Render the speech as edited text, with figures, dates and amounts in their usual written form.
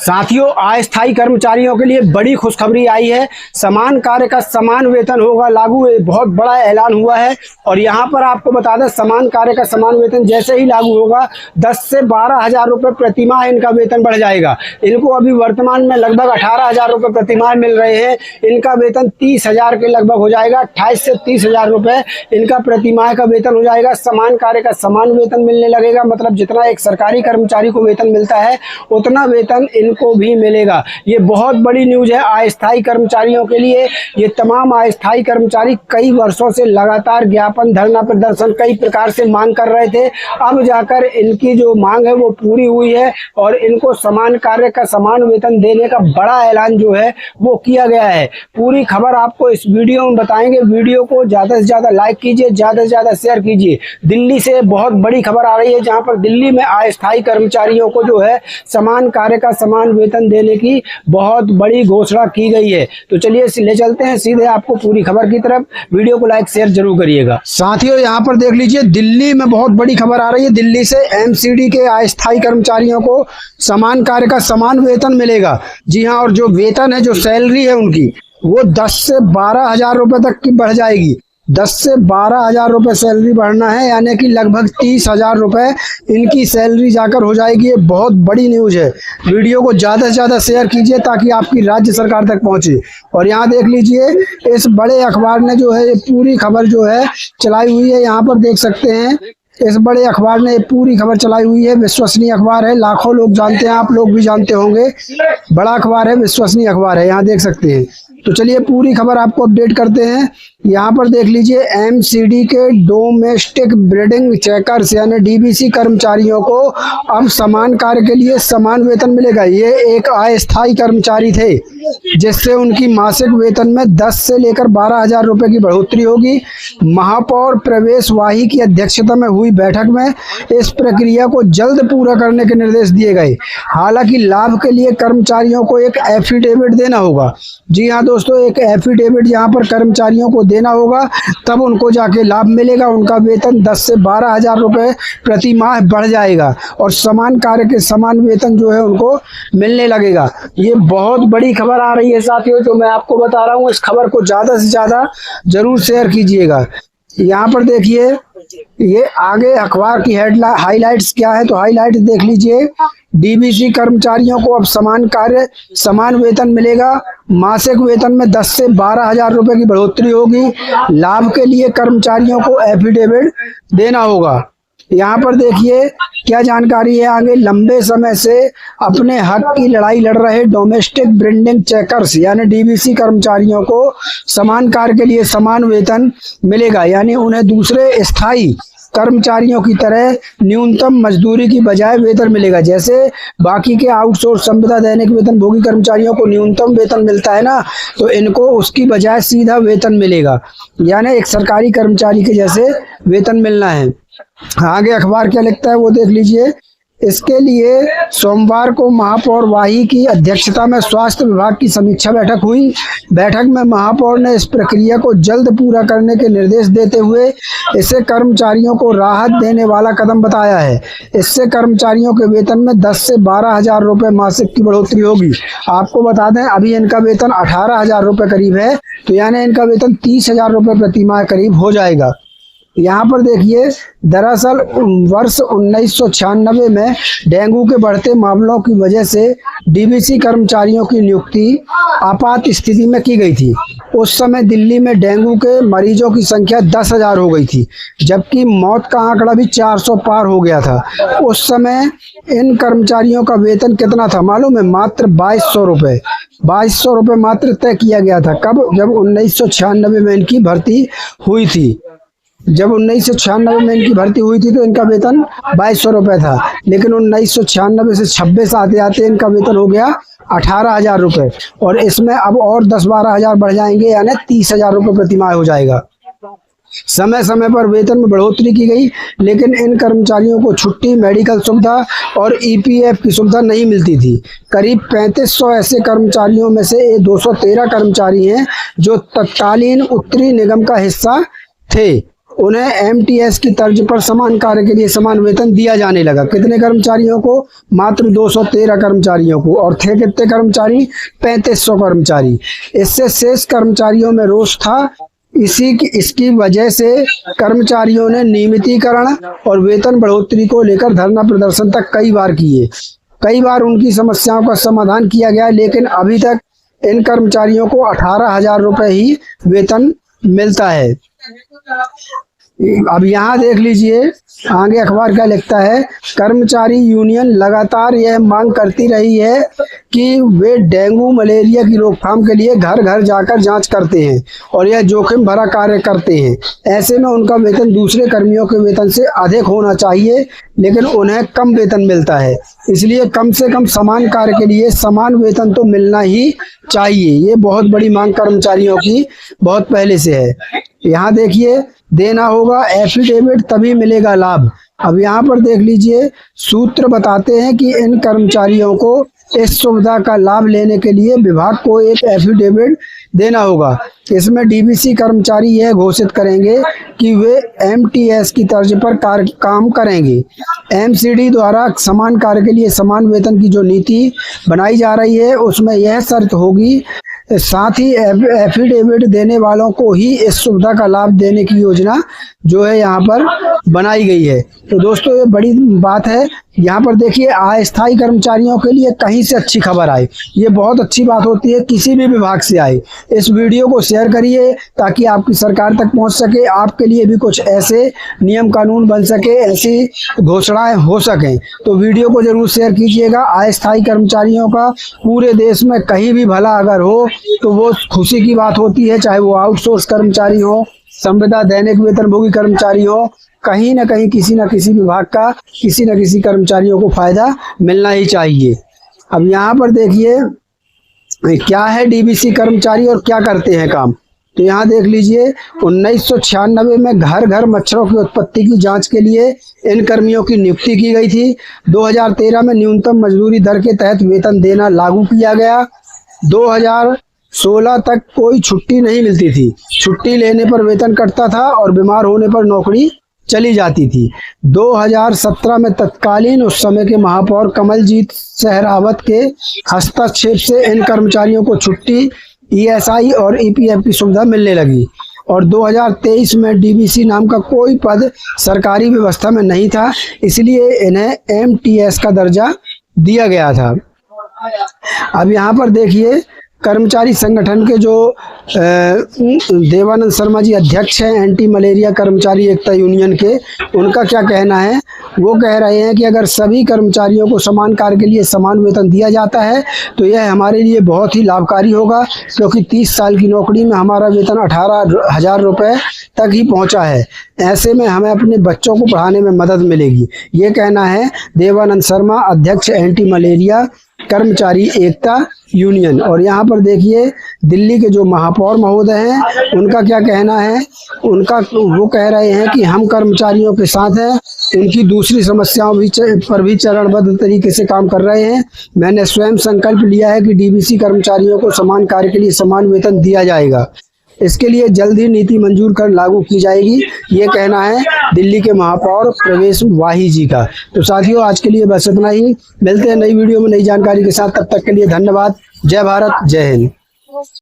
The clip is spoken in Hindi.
साथियों, अस्थायी कर्मचारियों के लिए बड़ी खुशखबरी आई है। समान कार्य का समान वेतन होगा लागू। बहुत बड़ा ऐलान हुआ है और यहाँ पर आपको बता दें, समान कार्य का समान वेतन जैसे ही लागू होगा 10 से 12 हजार रुपये प्रतिमाह इनका वेतन बढ़ जाएगा। इनको अभी वर्तमान में लगभग 18 हजार रुपये प्रतिमाह मिल रहे हैं। इनका वेतन 30 हजार के लगभग हो जाएगा। 28 से 30 हजार रुपये इनका प्रतिमाह का वेतन हो जाएगा। समान कार्य का समान वेतन मिलने लगेगा। मतलब जितना एक सरकारी कर्मचारी को वेतन मिलता है उतना वेतन इनको भी मिलेगा। ये बहुत बड़ी न्यूज़ है अस्थायी कर्मचारियों के लिए। ये तमाम अस्थायी कर्मचारी कई वर्षों से लगातार ज्ञापन, धरना प्रदर्शन कई प्रकार से मांग कर रहे थे। अब जाकर इनकी जो मांग है वो पूरी हुई है और इनको समान कार्य का समान वेतन देने का बड़ा ऐलान जो है वो किया गया है। पूरी खबर आपको इस वीडियो में बताएंगे। वीडियो को ज़्यादा से ज़्यादा लाइक कीजिए, ज़्यादा से ज़्यादा शेयर कीजिए। दिल्ली से बहुत बड़ी खबर आ रही है, जहाँ पर दिल्ली में अस्थायी कर्मचारियों को जो है समान कार्य का समान वेतन देने की बहुत बड़ी घोषणा की गई है। तो चलिए ले चलते हैं सीधे आपको पूरी खबर की तरफ। वीडियो को लाइक शेयर जरूर करिएगा। साथियों, यहाँ पर देख लीजिए, दिल्ली में बहुत बड़ी खबर आ रही है। दिल्ली से एमसीडी के अस्थायी कर्मचारियों को समान कार्य का समान वेतन मिलेगा। जी हाँ, और जो वेतन है, जो सैलरी है उनकी, वो 10 से 12 हजार रुपये तक की बढ़ जाएगी। 10 से 12 हजार रुपये सैलरी बढ़ना है, यानी कि लगभग 30 हजार रुपये इनकी सैलरी जाकर हो जाएगी। ये बहुत बड़ी न्यूज़ है। वीडियो को ज़्यादा से ज़्यादा शेयर कीजिए ताकि आपकी राज्य सरकार तक पहुंचे। और यहाँ देख लीजिए, इस बड़े अखबार ने जो है ये पूरी खबर जो है चलाई हुई है। यहाँ पर देख सकते हैं, इस बड़े अखबार ने पूरी खबर चलाई हुई है। विश्वसनीय अखबार है, लाखों लोग जानते हैं, आप लोग भी जानते होंगे। बड़ा अखबार है, विश्वसनीय अखबार है, यहाँ देख सकते हैं। तो चलिए पूरी खबर आपको अपडेट करते हैं। यहाँ पर देख लीजिए, एमसीडी के डोमेस्टिक ब्रीडिंग चेकर्स यानी डीबीसी कर्मचारियों को अब समान कार्य के लिए समान वेतन मिलेगा। ये एक अस्थायी कर्मचारी थे जिससे उनकी मासिक वेतन में 10 से लेकर 12 हजार रुपये की बढ़ोतरी होगी। महापौर प्रवेश वाही की अध्यक्षता में हुई बैठक में इस प्रक्रिया को जल्द पूरा करने के निर्देश दिए गए। हालांकि लाभ के लिए कर्मचारियों को एक एफिडेविट देना होगा। जी हाँ दोस्तों, एक एफिडेविट यहाँ पर कर्मचारियों को देना होगा, तब उनको जाके लाभ मिलेगा। उनका वेतन 10 से 12 हजार रुपये प्रति माह बढ़ जाएगा और समान कार्य के समान वेतन जो है उनको मिलने लगेगा। ये बहुत बड़ी खबर आ रही है साथियों, जो मैं आपको बता रहा हूँ। इस खबर को ज़्यादा से ज़्यादा जरूर शेयर कीजिएगा। यहाँ पर देखिए, ये आगे अखबार की हेडलाइन हाइलाइट्स क्या है, तो हाइलाइट देख लीजिए। डीबीसी कर्मचारियों को अब समान कार्य समान वेतन मिलेगा। मासिक वेतन में 10 से 12 हजार रुपये की बढ़ोतरी होगी। लाभ के लिए कर्मचारियों को एफिडेविट देना होगा। यहाँ पर देखिए क्या जानकारी है आगे। लंबे समय से अपने हक की लड़ाई लड़ रहे डोमेस्टिक ब्रीडिंग चेकर्स यानी डीबीसी कर्मचारियों को समान कार्य के लिए समान वेतन मिलेगा, यानी उन्हें दूसरे स्थायी कर्मचारियों की तरह न्यूनतम मजदूरी की बजाय वेतन मिलेगा। जैसे बाकी के आउटसोर्स संविदा दैनिक वेतन भोगी कर्मचारियों को न्यूनतम वेतन मिलता है ना, तो इनको उसकी बजाय सीधा वेतन मिलेगा, यानी एक सरकारी कर्मचारी के जैसे वेतन मिलना है। आगे अखबार क्या लिखता है वो देख लीजिए। इसके लिए सोमवार को महापौर वाही की अध्यक्षता में स्वास्थ्य विभाग की समीक्षा बैठक हुई। बैठक में महापौर ने इस प्रक्रिया को जल्द पूरा करने के निर्देश देते हुए इसे कर्मचारियों को राहत देने वाला कदम बताया है। इससे कर्मचारियों के वेतन में 10 से 12 हजार रुपये मासिक की बढ़ोतरी होगी। आपको बता दें, अभी इनका वेतन 18 हजार रुपये करीब है, तो यानी इनका वेतन 30 हजार रुपये प्रति माह करीब हो जाएगा। यहाँ पर देखिए, दरअसल वर्ष 1996 में डेंगू के बढ़ते मामलों की वजह से डीबीसी कर्मचारियों की नियुक्ति आपात स्थिति में की गई थी। उस समय दिल्ली में डेंगू के मरीजों की संख्या 10 हजार हो गई थी, जबकि मौत का आंकड़ा भी 400 पार हो गया था। उस समय इन कर्मचारियों का वेतन कितना था मालूम है? मात्र 2200 रुपये। 2200 रुपये मात्र तय किया गया था। कब? जब 1996 में इनकी भर्ती हुई थी। जब 1996 में इनकी भर्ती हुई थी तो इनका वेतन 2200 रुपये था, लेकिन 1996 से 26 आते आते इनका वेतन हो गया 18 हजार रुपये, और इसमें अब और 10-12 हजार बढ़ जाएंगे, यानी 30 हजार रुपये प्रति माह हो जाएगा। समय समय पर वेतन में बढ़ोतरी की गई, लेकिन इन कर्मचारियों को छुट्टी, मेडिकल सुविधा और ईपीएफ की सुविधा नहीं मिलती थी। करीब 3500 ऐसे कर्मचारियों में से 213 कर्मचारी हैं जो तत्कालीन उत्तरी निगम का हिस्सा थे। उन्हें एमटीएस की तर्ज पर समान कार्य के लिए समान वेतन दिया जाने लगा। कितने कर्मचारियों को? मात्र 213 कर्मचारियों को। और थे कितने कर्मचारी? 3500 कर्मचारी। इससे शेष कर्मचारियों में रोष था। इसकी वजह से कर्मचारियों ने नियमितीकरण और वेतन बढ़ोतरी को लेकर धरना प्रदर्शन तक कई बार किए। कई बार उनकी समस्याओं का समाधान किया गया, लेकिन अभी तक इन कर्मचारियों को 18,000 रुपये ही वेतन मिलता है। अब यहाँ देख लीजिए आगे अखबार क्या लिखता है। कर्मचारी यूनियन लगातार यह मांग करती रही है कि वे डेंगू मलेरिया की रोकथाम के लिए घर घर जाकर जांच करते हैं और यह जोखिम भरा कार्य करते हैं। ऐसे में उनका वेतन दूसरे कर्मियों के वेतन से अधिक होना चाहिए, लेकिन उन्हें कम वेतन मिलता है। इसलिए कम से कम समान कार्य के लिए समान वेतन तो मिलना ही चाहिए। ये बहुत बड़ी मांग कर्मचारियों की बहुत पहले से है। यहाँ देखिए, देना होगा एफिडेविट तभी मिलेगा लाभ। अब यहाँ पर देख लीजिए, सूत्र बताते हैं कि इन कर्मचारियों को इस सुविधा का लाभ लेने के लिए विभाग को एक एफिडेविट देना होगा। इसमें डीबीसी कर्मचारी यह घोषित करेंगे कि वे एमटीएस की तर्ज पर काम करेंगे। एमसीडी द्वारा समान कार्य के लिए समान वेतन की जो नीति बनाई जा रही है, उसमें यह शर्त होगी, साथ ही एफिडेविट देने वालों को ही इस सुविधा का लाभ देने की योजना जो है यहाँ पर बनाई गई है। तो दोस्तों, ये बड़ी बात है। यहाँ पर देखिए, अस्थायी कर्मचारियों के लिए कहीं से अच्छी खबर आए, ये बहुत अच्छी बात होती है, किसी भी विभाग से आए। इस वीडियो को शेयर करिए ताकि आपकी सरकार तक पहुँच सके, आपके लिए भी कुछ ऐसे नियम कानून बन सके, ऐसी घोषणाएं हो सकें। तो वीडियो को जरूर शेयर कीजिएगा। अस्थायी कर्मचारियों का पूरे देश में कहीं भी भला अगर हो तो वो खुशी की बात होती है, चाहे वो आउटसोर्स कर्मचारी हो, संविदा दैनिक वेतनभोगी कर्मचारी हो, कहीं ना कहीं किसी न किसी विभाग का किसी न किसी कर्मचारियों को फायदा मिलना ही चाहिए। अब यहाँ पर देखिए क्या है डीबीसी कर्मचारी और क्या करते हैं काम। तो यहाँ देख लीजिए, 1996 में घर घर मच्छरों की उत्पत्ति की जांच के लिए इन कर्मियों की नियुक्ति की गई थी। 2013 में न्यूनतम मजदूरी दर के तहत वेतन देना लागू किया गया। 2016 तक कोई छुट्टी नहीं मिलती थी। छुट्टी लेने पर वेतन कटता था और बीमार होने पर नौकरी चली जाती थी। 2017 में तत्कालीन उस समय के महापौर कमलजीत सहरावत के हस्तक्षेप से इन कर्मचारियों को छुट्टी, ईएसआई और ईपीएफ की सुविधा मिलने लगी। और 2023 में डीबीसी नाम का कोई पद सरकारी व्यवस्था में नहीं था, इसलिए इन्हें एमटीएस का दर्जा दिया गया था। अब यहाँ पर देखिए, कर्मचारी संगठन के जो देवानंद शर्मा जी अध्यक्ष हैं एंटी मलेरिया कर्मचारी एकता यूनियन के, उनका क्या कहना है। वो कह रहे हैं कि अगर सभी कर्मचारियों को समान कार्य के लिए समान वेतन दिया जाता है तो यह हमारे लिए बहुत ही लाभकारी होगा, क्योंकि 30 साल की नौकरी में हमारा वेतन 18,000 रुपये तक ही पहुंचा है। ऐसे में हमें अपने बच्चों को पढ़ाने में मदद मिलेगी। ये कहना है देवानंद शर्मा, अध्यक्ष एंटी मलेरिया कर्मचारी एकता यूनियन। और यहाँ पर देखिए, दिल्ली के जो महापौर महोदय हैं, उनका क्या कहना है। वो कह रहे हैं कि हम कर्मचारियों के साथ हैं, उनकी दूसरी समस्याओं पर भी चरणबद्ध तरीके से काम कर रहे हैं। मैंने स्वयं संकल्प लिया है कि डीबीसी कर्मचारियों को समान कार्य के लिए समान वेतन दिया जाएगा। इसके लिए जल्द ही नीति मंजूर कर लागू की जाएगी। ये कहना है दिल्ली के महापौर प्रवेश वाही जी का। तो साथियों, आज के लिए बस इतना ही। मिलते हैं नई वीडियो में नई जानकारी के साथ। तब तक के लिए धन्यवाद। जय भारत, जय हिंद।